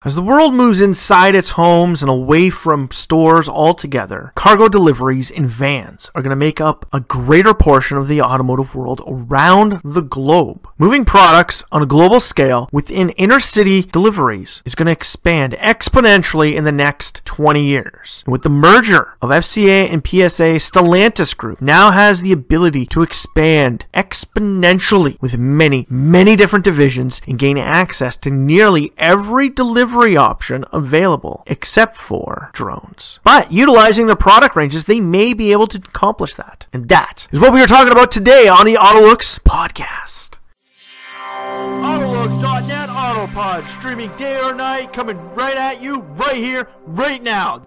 As the world moves inside its homes and away from stores altogether, cargo deliveries in vans are going to make up a greater portion of the automotive world around the globe. Moving products on a global scale within inner city deliveries is going to expand exponentially in the next 20 years. And with the merger of FCA and PSA, Stellantis Group now has the ability to expand exponentially with many different divisions and gain access to nearly every delivery option available except for drones. But utilizing their product ranges, they may be able to accomplish that. And that is what we are talking about today on the AutoLooks podcast. AutoLooks.net Autopod, streaming day or night, coming right at you, right here, right now.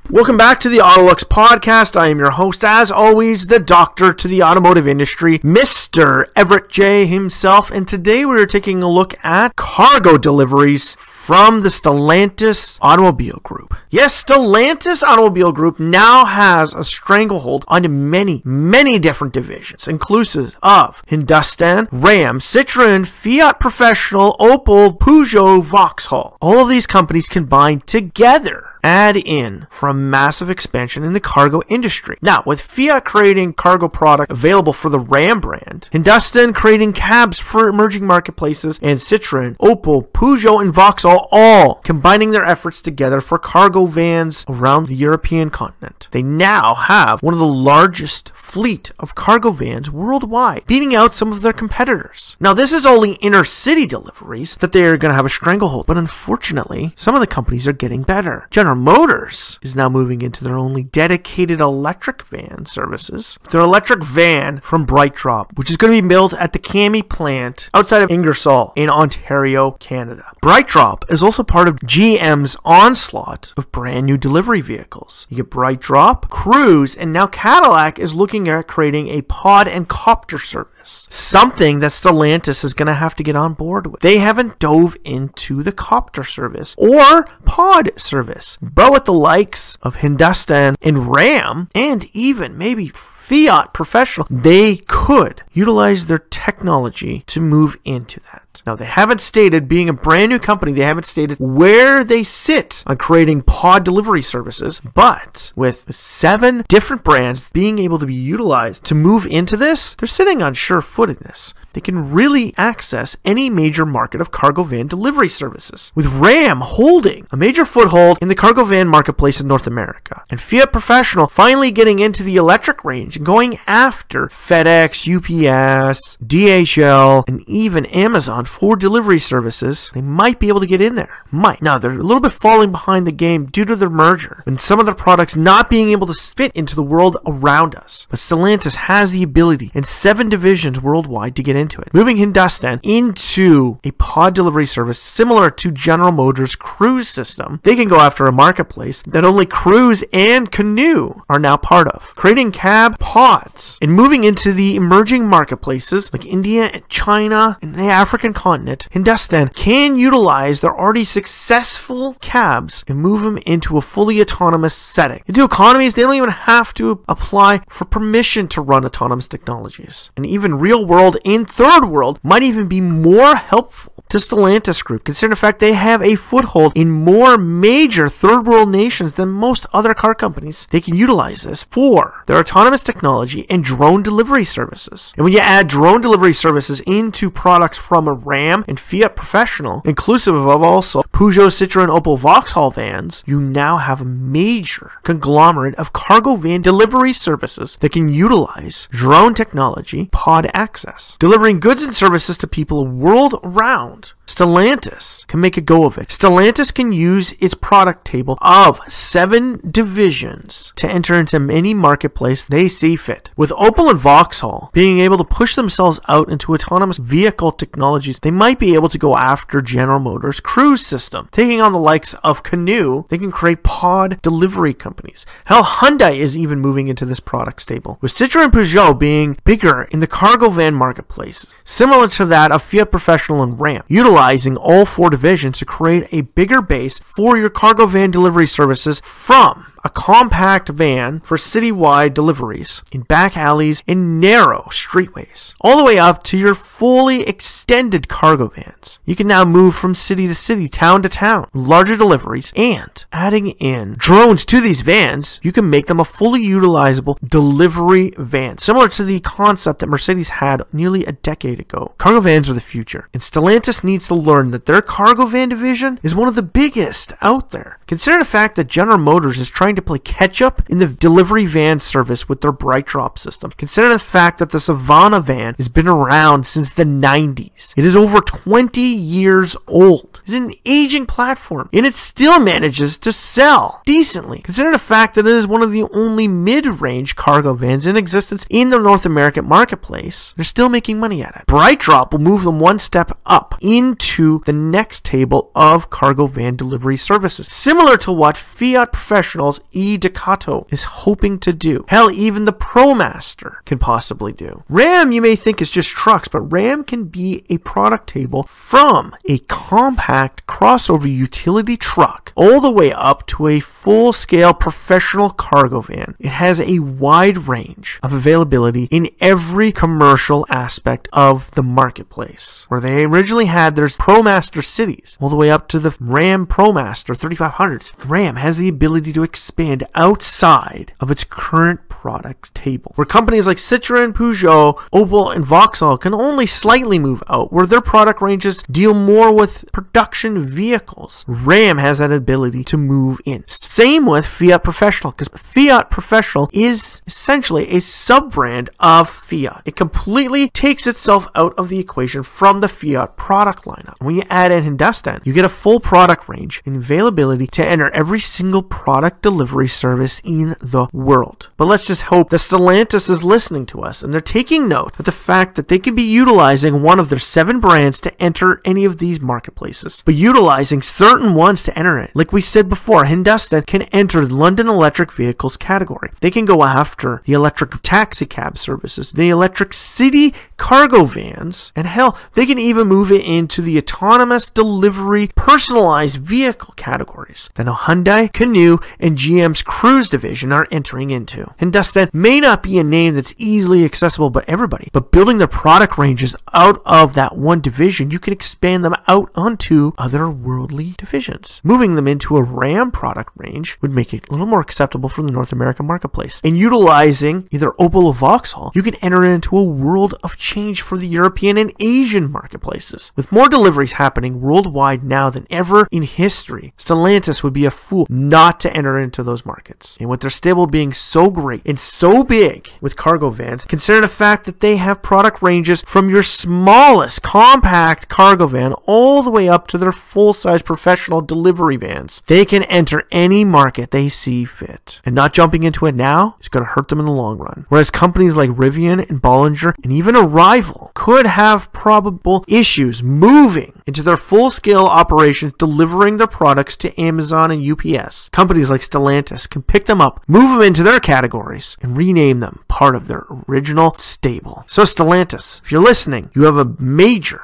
Welcome back to the AutoLooks podcast. I am your host, as always, the doctor to the automotive industry, Mr. Everett J. himself, and today we are taking a look at cargo deliveries from the Stellantis Automobile Group. Yes, Stellantis Automobile Group now has a stranglehold on many different divisions, inclusive of Hindustan, Ram, Citroen, Fiat Professional, Opel, Peugeot, Vauxhall. All of these companies combined together add in for a massive expansion in the cargo industry. Now, with Fiat creating cargo product available for the Ram brand, Hindustan creating cabs for emerging marketplaces, and Citroen, Opel, Peugeot, and Vauxhall all combining their efforts together for cargo vans around the European continent. They now have one of the largest fleet of cargo vans worldwide, beating out some of their competitors. Now, this is only inner city deliveries that they are going to have a stranglehold, but unfortunately, some of the companies are getting better. General Motors is now moving into their only dedicated electric van services. Their electric van from BrightDrop, which is going to be built at the Cami plant outside of Ingersoll in Ontario, Canada. BrightDrop is also part of GM's onslaught of brand new delivery vehicles. You get BrightDrop, Cruise, and now Cadillac is looking at creating a pod and copter service. Something that Stellantis is going to have to get on board with. They haven't dove into the copter service or pod service. But with the likes of Hindustan and Ram, and even maybe Fiat Professional, they could utilize their technology to move into that. Now, they haven't stated, being a brand new company, they haven't stated where they sit on creating pod delivery services, but with 7 different brands being able to be utilized to move into this, they're sitting on sure-footedness. They can really access any major market of cargo van delivery services, with Ram holding a major foothold in the cargo van marketplace in North America, and Fiat Professional finally getting into the electric range and going after FedEx, UPS, DHL, and even Amazon for delivery services. They might be able to get in there. Now, they're a little bit falling behind the game due to their merger and some of their products not being able to fit into the world around us. But Stellantis has the ability in 7 divisions worldwide to get into it, moving Hindustan into a pod delivery service similar to General Motors' Cruise system. They can go after a marketplace that only Cruise and Canoe are now part of, creating cab pods and moving into the emerging marketplaces like India and China and the African continent. Hindustan can utilize their already successful cabs and move them into a fully autonomous setting. Into economies, they don't even have to apply for permission to run autonomous technologies. And even real world and third world might even be more helpful to Stellantis Group, considering the fact they have a foothold in more major third world nations than most other car companies. They can utilize this for their autonomous technology and drone delivery services. And when you add drone delivery services into products from a Ram and Fiat Professional, inclusive of also Peugeot, Citroen, Opel, Vauxhall vans, you now have a major conglomerate of cargo van delivery services that can utilize drone technology, pod access, delivering goods and services to people world around. Stellantis can make a go of it. Stellantis can use its product table of 7 divisions to enter into any marketplace they see fit. With Opel and Vauxhall being able to push themselves out into autonomous vehicle technologies, they might be able to go after General Motors' Cruise system. Taking on the likes of Canoe, they can create pod delivery companies. Hell, Hyundai is even moving into this product stable, with Citroen and Peugeot being bigger in the cargo van marketplace, similar to that of Fiat Professional and Ram, utilizing all 4 divisions to create a bigger base for your cargo van delivery services from a compact van for citywide deliveries in back alleys and narrow streetways, all the way up to your fully extended cargo vans. You can now move from city to city, town to town, larger deliveries, and adding in drones to these vans, you can make them a fully utilizable delivery van, similar to the concept that Mercedes had nearly a decade ago. Cargo vans are the future, and Stellantis needs to learn that their cargo van division is one of the biggest out there. Consider the fact that General Motors is trying to play catch-up in the delivery van service with their Bright Drop system. Consider the fact that the Savannah van has been around since the 90s. It is over 20 years old. It's an aging platform, and it still manages to sell decently. Consider the fact that it is one of the only mid-range cargo vans in existence in the North American marketplace. They're still making money at it. Bright Drop will move them one step up into the next table of cargo van delivery services, similar to what Fiat Professional's e-Ducato is hoping to do. Hell, even the ProMaster can possibly do. Ram, you may think, is just trucks, but Ram can be a product table from a compact crossover utility truck all the way up to a full-scale professional cargo van. It has a wide range of availability in every commercial aspect of the marketplace. Where they originally had their ProMaster cities, all the way up to the Ram ProMaster 3500s. Ram has the ability to expand outside of its current product table, where companies like Citroën, Peugeot, Opel, and Vauxhall can only slightly move out, where their product ranges deal more with production vehicles. Ram has that ability to move in. Same with Fiat Professional, because Fiat Professional is essentially a sub-brand of Fiat. It completely takes itself out of the equation from the Fiat product lineup. When you add in Hindustan, you get a full product range and availability to enter every single product delivery service in the world. But let's just hope that Stellantis is listening to us and they're taking note of the fact that they can be utilizing one of their 7 brands to enter any of these marketplaces, but utilizing certain ones to enter it. Like we said before, Hindustan can enter the London electric vehicles category. They can go after the electric taxi cab services, the electric city cargo vans, and hell, they can even move it into the autonomous delivery personalized vehicle categories that now Hyundai, Canoo, and GM's Cruise division are entering into. Hindustan may not be a name that's easily accessible by everybody, but building their product ranges out of that one division, you can expand them out onto other worldly divisions. Moving them into a Ram product range would make it a little more acceptable for the North American marketplace. And utilizing either Opel or Vauxhall, you can enter into a world of change for the European and Asian marketplaces. With more deliveries happening worldwide now than ever in history, Stellantis would be a fool not to enter into those markets. And with their stable being so great and so big with cargo vans, consider the fact that they have product ranges from your smallest compact cargo van all the way up to their full-size professional delivery vans. They can enter any market they see fit. And not jumping into it now is going to hurt them in the long run. Whereas companies like Rivian and Bollinger and even Arrival could have probable issues moving into their full-scale operations, delivering their products to Amazon and UPS. Companies like Stellantis can pick them up, move them into their categories, and rename them part of their original stable. So Stellantis, if you're listening, you have a major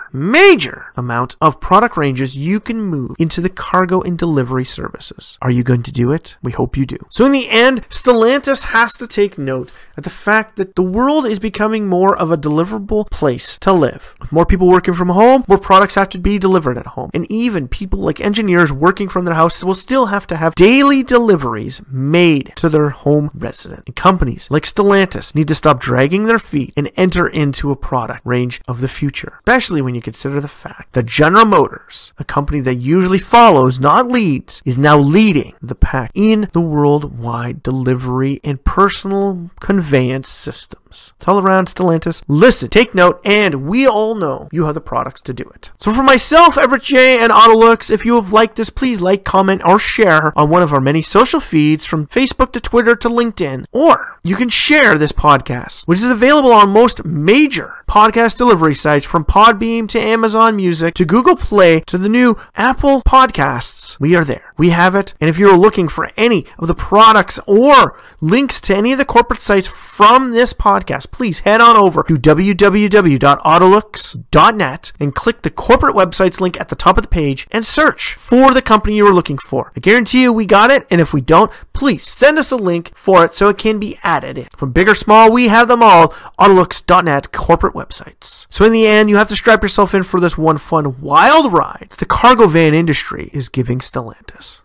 amount of product ranges you can move into the cargo and delivery services. Are you going to do it? We hope you do. So in the end, Stellantis has to take note of the fact that the world is becoming more of a deliverable place to live. With more people working from home, more products have to be delivered at home. And even people like engineers working from their house will still have to have daily deliveries made to their home resident. And companies like Stellantis need to stop dragging their feet and enter into a product range of the future, especially when you consider the fact that General Motors, a company that usually follows, not leads, is now leading the pack in the worldwide delivery and personal conveyance systems. Tell around Stellantis, listen, take note, and we all know you have the products to do it. So for myself, Everett J, and AutoLooks, if you have liked this, please like, comment, or share on one of our many social feeds from Facebook to Twitter to LinkedIn. Or you can share this podcast, which is available on most major podcast delivery sites from Podbeam to Amazon Music to Google Play to the new Apple Podcasts. We are there. We have it. And if you're looking for any of the products or links to any of the corporate sites from this podcast, podcast, please head on over to www.autolooks.net and click the corporate websites link at the top of the page and search for the company you are looking for. I guarantee you we got it, and if we don't, please send us a link for it so it can be added in. From big or small, we have them all. AutoLooks.net corporate websites. So in the end, you have to strap yourself in for this one fun, wild ride the cargo van industry is giving Stellantis.